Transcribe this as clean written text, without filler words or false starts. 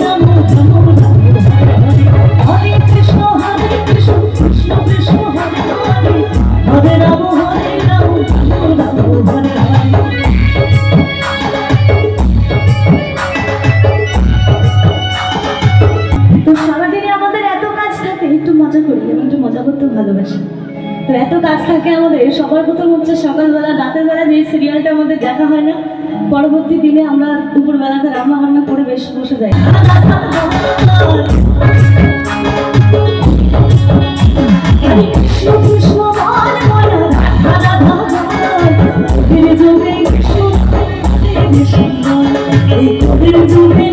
রাম রাম রাম হরে কৃষ্ণ কৃষ্ণ কৃষ্ণ হরে হরে হরে রাম রাম রাম হরে হরে। তো সারাদিনে আমাদের এত কাজ থাকে, একটু মজা করি, আমি একটু মজা করতে ভালোবাসি। তো এত কাজ থাকে আমাদের, সবার প্রথম হচ্ছে সকালবেলা রাতের বেলা যে সিরিয়ালটা আমাদের দেখা হয় না, পরবর্তী দিনে আমরা দুপুরবেলাতে রান্না বান্না করে বেশ বসে যাই। কৃষ্ণ কৃষ্ণ এই কবির যুগে